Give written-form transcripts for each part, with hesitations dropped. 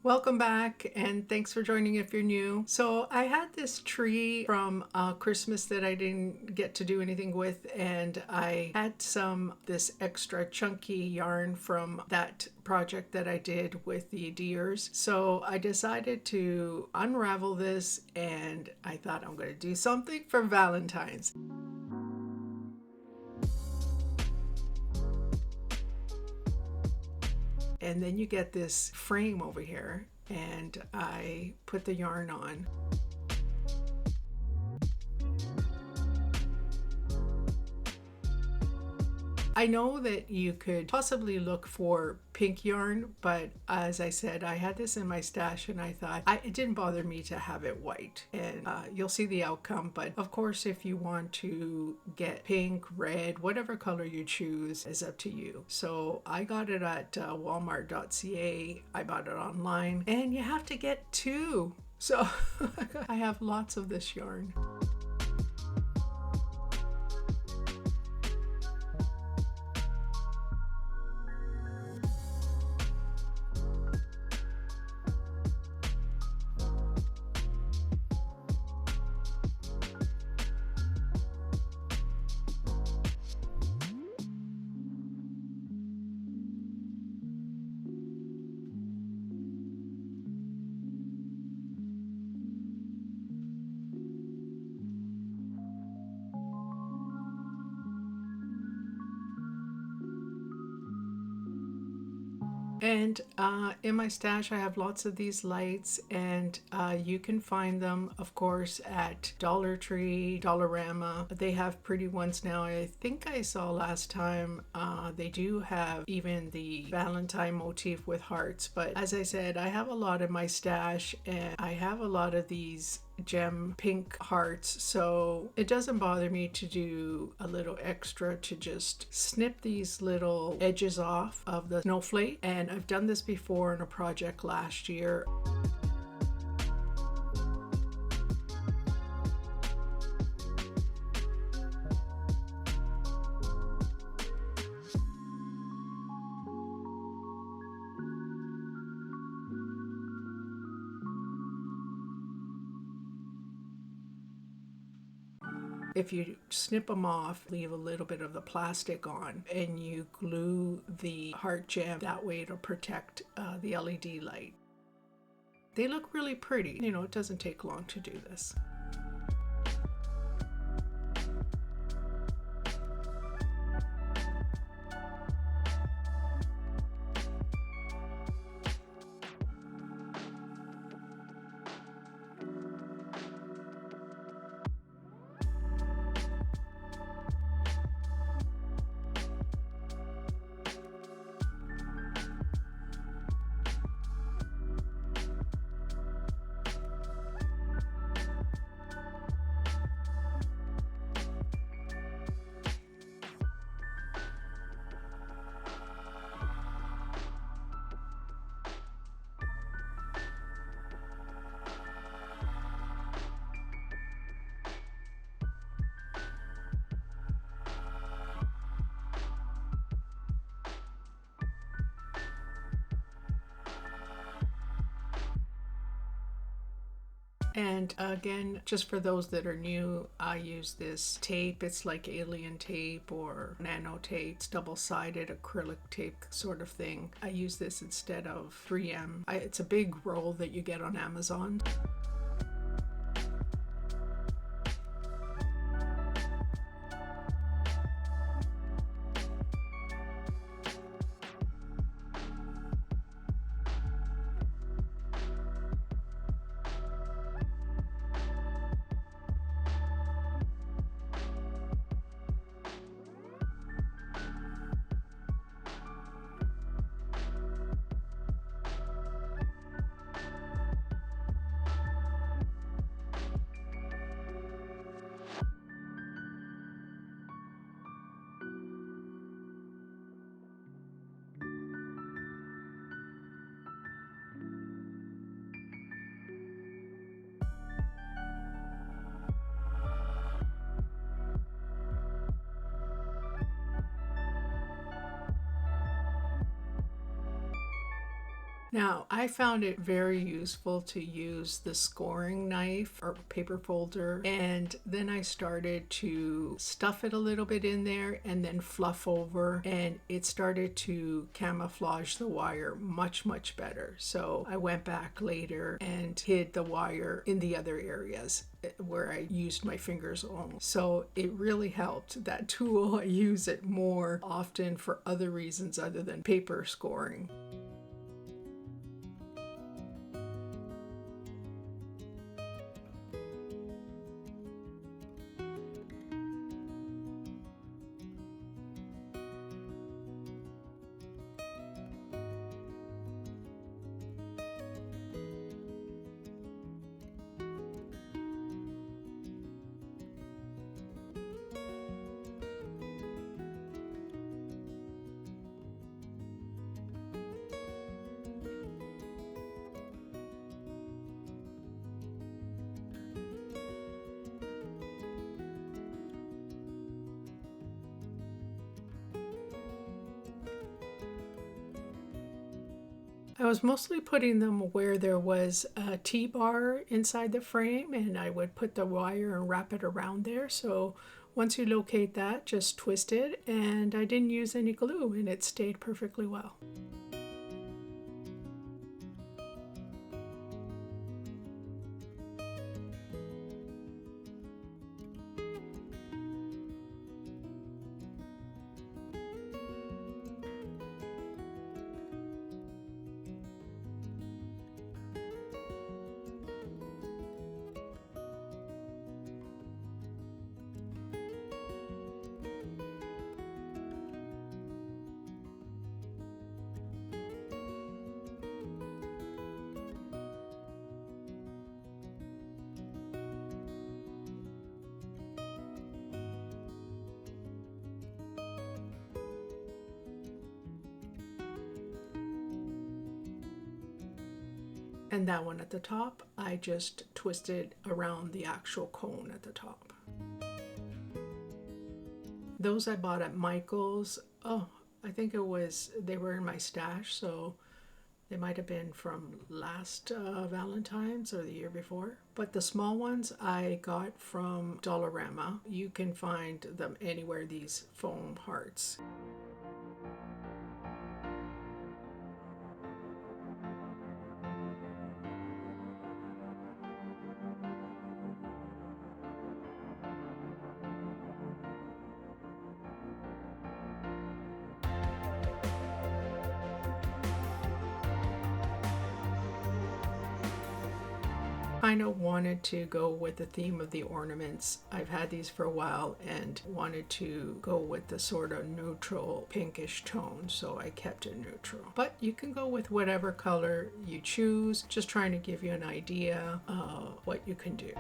Welcome back and thanks for joining if you're new. So I had this tree from Christmas that I didn't get to do anything with, and I had this extra chunky yarn from that project that I did with the deers. So I decided to unravel this and I thought I'm going to do something for Valentine's. And then you get this frame over here, and I put the yarn on. I know that you could possibly look for pink yarn, but as I said, I had this in my stash and I thought it didn't bother me to have it white, and you'll see the outcome. But of course, if you want to get pink, red, whatever color you choose is up to you. So I got it at walmart.ca. I bought it online, and you have to get two. So I have lots of this yarn. And in my stash, I have lots of these lights, and you can find them, of course, at Dollar Tree, Dollarama. They have pretty ones now. I think I saw last time they do have even the Valentine motif with hearts. But as I said, I have a lot in my stash, and I have a lot of these gem pink hearts, so it doesn't bother me to do a little extra to just snip these little edges off of the snowflake. And I've done this before in a project last year. If you snip them off, leave a little bit of the plastic on, and you glue the heart gem, that way it'll protect the LED light. They look really pretty. You know, it doesn't take long to do this. And again, just for those that are new, I use this tape. It's like alien tape or nano tape. It's double-sided acrylic tape sort of thing. I use this instead of 3M. It's a big roll that you get on Amazon. Now, I found it very useful to use the scoring knife or paper folder, and then I started to stuff it a little bit in there and then fluff over, and it started to camouflage the wire much better. So I went back later and hid the wire in the other areas where I used my fingers only. So it really helped. That tool, I use it more often for other reasons other than paper scoring. I was mostly putting them where there was a T-bar inside the frame, and I would put the wire and wrap it around there. So once you locate that, just twist it, and I didn't use any glue and it stayed perfectly well. And that one at the top, I just twisted around the actual cone at the top. Those I bought at Michael's. Oh, I think they were in my stash, so they might have been from last Valentine's or the year before. But the small ones I got from Dollarama. You can find them anywhere, these foam hearts. Kind of wanted to go with the theme of the ornaments. I've had these for a while and wanted to go with the sort of neutral pinkish tone, so I kept it neutral. But you can go with whatever color you choose, just trying to give you an idea of what you can do.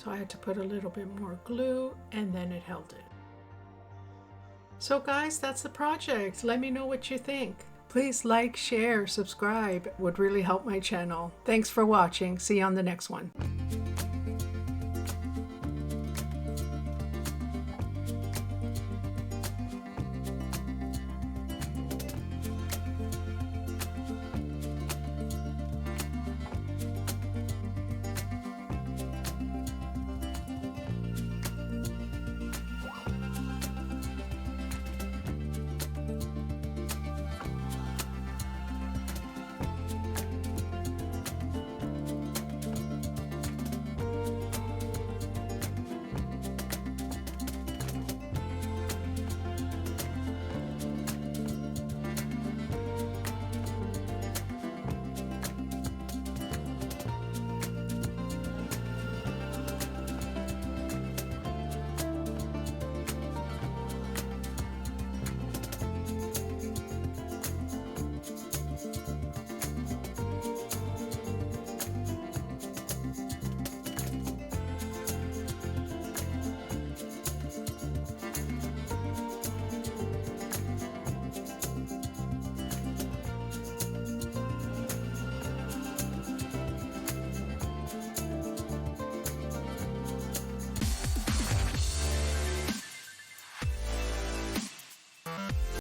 So I had to put a little bit more glue and then it held it. So guys, that's the project. Let me know what you think. Please like, share, subscribe. It would really help my channel. Thanks for watching. See you on the next one.